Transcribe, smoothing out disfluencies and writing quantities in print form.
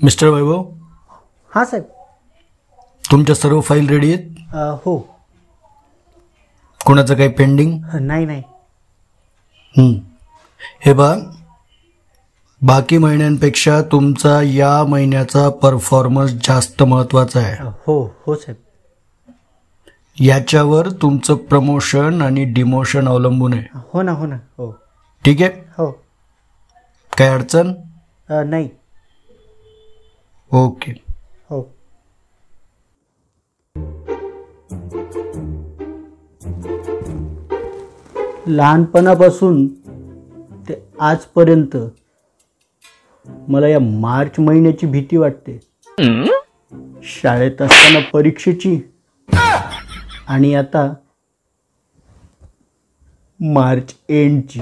Mister वैभव, हां साहेब. तुमच्या सर्व फाईल रेडी आहेत? हो. कोणाचं काही पेंडिंग? नाही नाही. हे बघा, बाकी महिन्यांपेक्षा तुमचा या महिन्याचा परफॉर्मन्स जास्त महत्त्वाचा आहे. हो हो साहेब. याच्यावर तुमचं प्रमोशन आणि डिमोशन अवलंबून आहे. हो ना हो ना. हो. ठीक आहे? हो. काय अडचण? नाही. ओके. हो. लहानपणापासून ते आजपर्यंत मला या मार्च महिन्याची भीती वाटते. शाळेत असताना परीक्षेची, आणि आता मार्च एंडची.